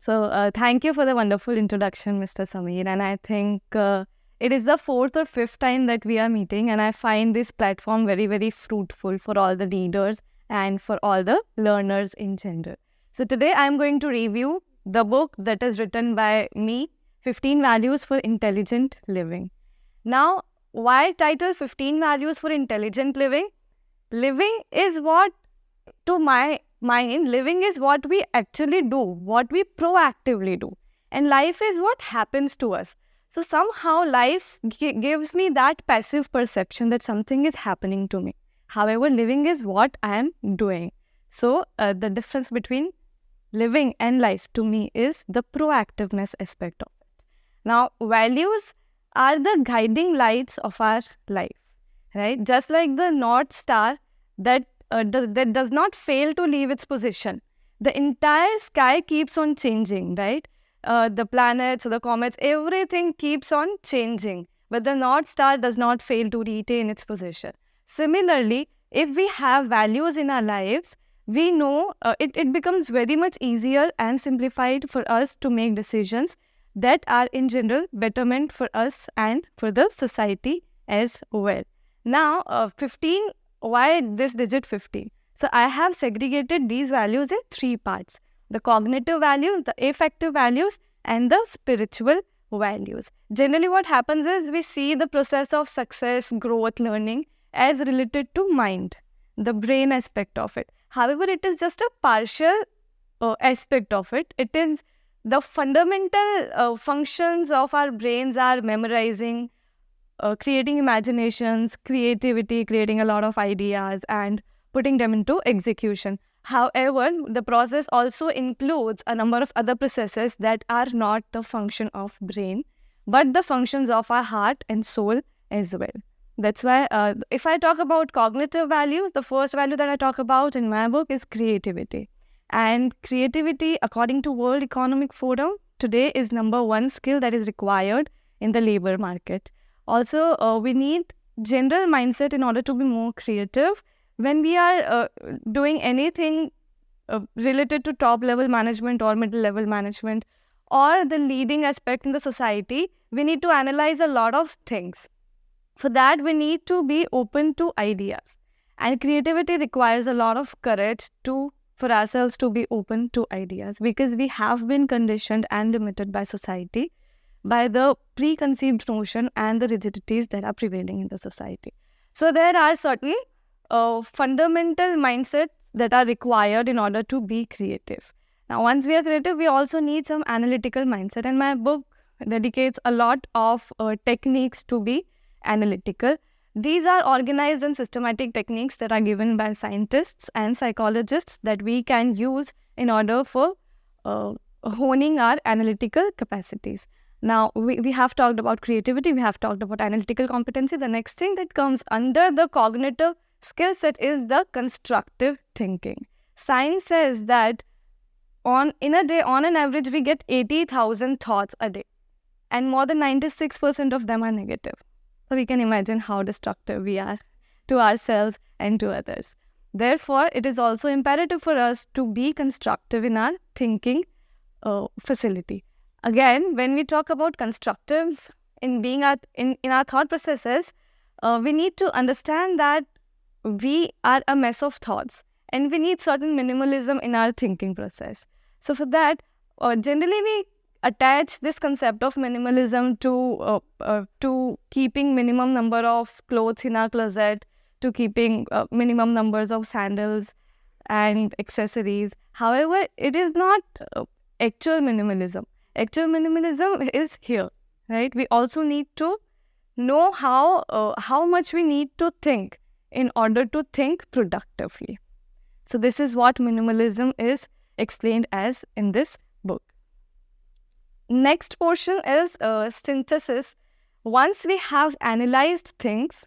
Thank you for the wonderful introduction, Mr. Sameer. And I think it is the fourth or fifth time that we are meeting, and I find this platform very, very fruitful for all the leaders and for all the learners in general. So today I'm going to review the book that is written by me, 15 Values for Intelligent Living. Now, why title 15 Values for Intelligent Living? Living is what, to my mind, living is what we actually do, what we proactively do. And life is what happens to us. So somehow life gives me that passive perception that something is happening to me. However, living is what I am doing. So the difference between living and life to me is the proactiveness aspect of it. Now, values are the guiding lights of our life, right? Just like the North Star that does not fail to leave its position. The entire sky keeps on changing, right? The planets, the comets, everything keeps on changing. But the North Star does not fail to retain its position. Similarly, if we have values in our lives, we know it becomes very much easier and simplified for us to make decisions that are in general betterment for us and for the society as well. Now, 15, why this digit 15? So I have segregated these values in three parts: the cognitive values, the affective values, and the spiritual values. Generally, what happens is we see the process of success, growth, learning as related to mind, the brain aspect of it. However, it is just a partial aspect of it. It is the fundamental functions of our brains are memorizing, creating imaginations, creativity, creating a lot of ideas and putting them into execution. However, the process also includes a number of other processes that are not the function of brain, but the functions of our heart and soul as well. That's why if I talk about cognitive values, the first value that I talk about in my book is creativity. And creativity, according to World Economic Forum, today is #1 skill that is required in the labor market. Also, we need general mindset in order to be more creative. When we are doing anything related to top level management or middle level management or the leading aspect in the society, we need to analyze a lot of things. For that, we need to be open to ideas. And creativity requires a lot of courage for ourselves to be open to ideas, because we have been conditioned and limited by society, by the preconceived notion and the rigidities that are prevailing in the society. So there are certain fundamental mindsets that are required in order to be creative. Now, once we are creative, we also need some analytical mindset. And my book dedicates a lot of techniques to be analytical. These are organized and systematic techniques that are given by scientists and psychologists that we can use in order for honing our analytical capacities. Now, we have talked about creativity, we have talked about analytical competency. The next thing that comes under the cognitive skill set is the constructive thinking. Science says that in a day, on an average, we get 80,000 thoughts a day, and more than 96% of them are negative. So we can imagine how destructive we are to ourselves and to others. Therefore, it is also imperative for us to be constructive in our thinking facility. Again, when we talk about constructive in being in our thought processes, we need to understand that we are a mess of thoughts and we need certain minimalism in our thinking process. So for that, generally we attach this concept of minimalism to keeping minimum number of clothes in our closet, to keeping minimum numbers of sandals and accessories. However, it is not actual minimalism. Actual minimalism is here, right? We also need to know how much we need to think in order to think productively. So this is what minimalism is explained as in this book. Next portion is synthesis. Once we have analyzed things,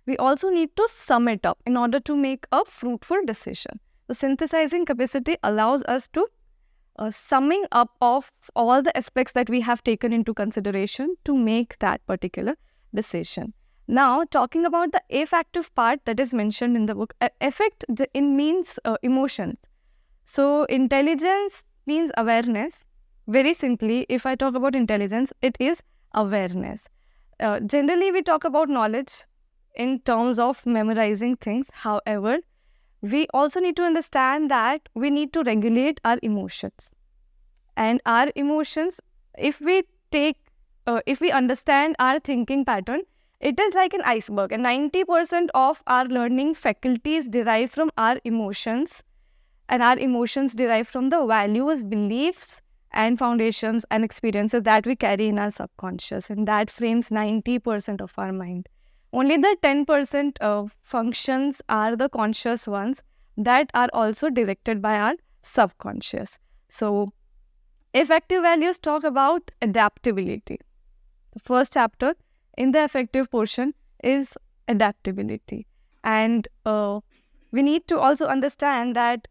we also need to sum it up in order to make a fruitful decision. The synthesizing capacity allows us to summing up of all the aspects that we have taken into consideration to make that particular decision. Now, talking about the affective part that is mentioned in the book, affect means emotion. So, intelligence means awareness, very simply, if I talk about intelligence, it is awareness. Generally, we talk about knowledge in terms of memorizing things. However, we also need to understand that we need to regulate our emotions. And our emotions, if we if we understand our thinking pattern, it is like an iceberg. And 90% of our learning faculties derive from our emotions, and our emotions derive from the values, beliefs, and foundations and experiences that we carry in our subconscious. And that frames 90% of our mind. Only the 10% of functions are the conscious ones that are also directed by our subconscious. So, affective values talk about adaptability. The first chapter in the affective portion is adaptability. And we need to also understand that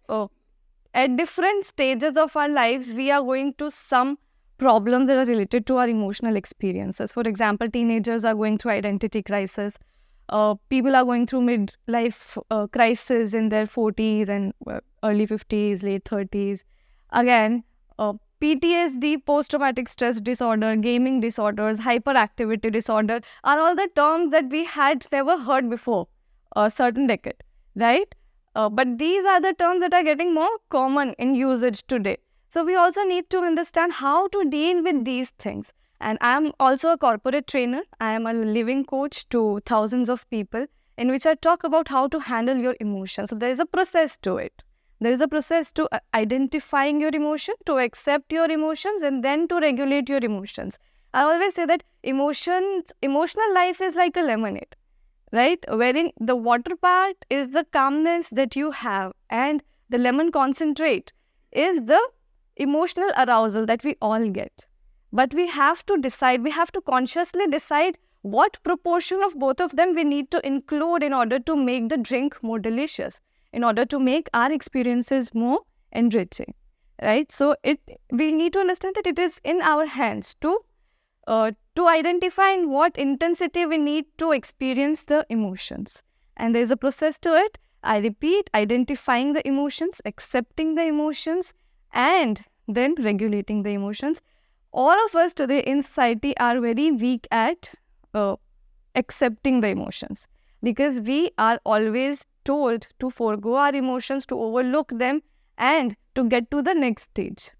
at different stages of our lives, we are going to some problems that are related to our emotional experiences. For example, teenagers are going through identity crisis. People are going through midlife crisis in their 40s and early 50s, late 30s. Again, PTSD, post-traumatic stress disorder, gaming disorders, hyperactivity disorder are all the terms that we had never heard before a certain decade, right? But these are the terms that are getting more common in usage today. So we also need to understand how to deal with these things. And I am also a corporate trainer. I am a living coach to thousands of people, in which I talk about how to handle your emotions. So there is a process to it. There is a process to identifying your emotion, to accept your emotions, and then to regulate your emotions. I always say that emotional life is like a lemonade, right? Wherein the water part is the calmness that you have, and the lemon concentrate is the emotional arousal that we all get. But we have to decide, we have to consciously decide what proportion of both of them we need to include in order to make the drink more delicious, in order to make our experiences more enriching, right? So we need to understand that it is in our hands to identify in what intensity we need to experience the emotions. And there is a process to it. I repeat, identifying the emotions, accepting the emotions, and then regulating the emotions. All of us today in society are very weak at accepting the emotions, because we are always told to forego our emotions, to overlook them, and to get to the next stage,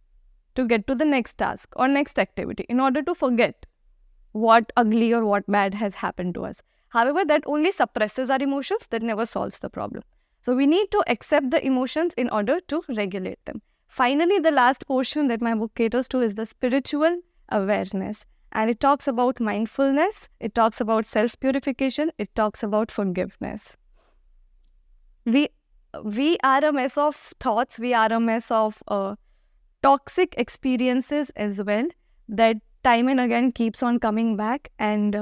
to get to the next task or next activity in order to forget what ugly or what bad has happened to us. However, that only suppresses our emotions, that never solves the problem. So we need to accept the emotions in order to regulate them. Finally, the last portion that my book caters to is the spiritual awareness. And it talks about mindfulness, it talks about self-purification, it talks about forgiveness. We are a mess of thoughts, we are a mess of toxic experiences as well, that time and again keeps on coming back and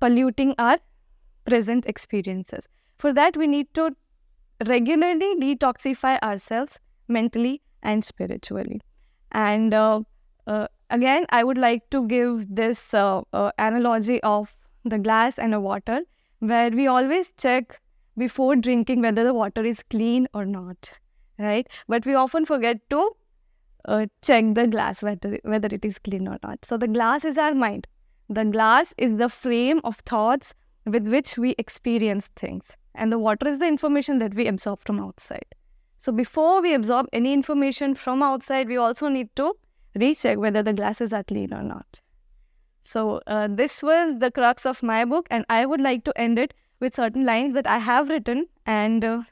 polluting our present experiences. For that, we need to regularly detoxify ourselves mentally and spiritually. And again, I would like to give this analogy of the glass and a water, where we always check before drinking whether the water is clean or not, right? But we often forget to check the glass whether it is clean or not. So the glass is our mind. The glass is the frame of thoughts with which we experience things. And the water is the information that we absorb from outside. So before we absorb any information from outside, we also need to recheck whether the glasses are clean or not. So this was the crux of my book, and I would like to end it with certain lines that I have written. And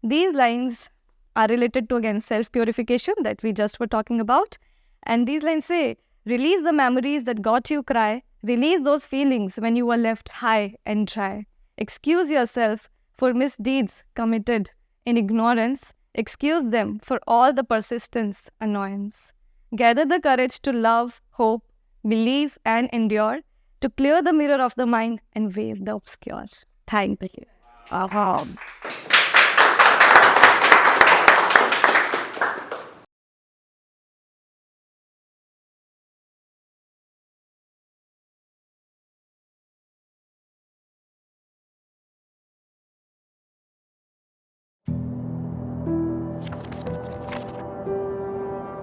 these lines are related to, again, self-purification that we just were talking about. And these lines say, release the memories that got you cry. Release those feelings when you were left high and dry. Excuse yourself for misdeeds committed in ignorance. Excuse them for all the persistence, annoyance. Gather the courage to love, hope, believe, and endure, to clear the mirror of the mind and veil the obscure. Thank you.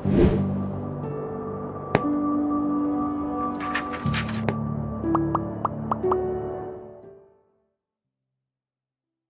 you.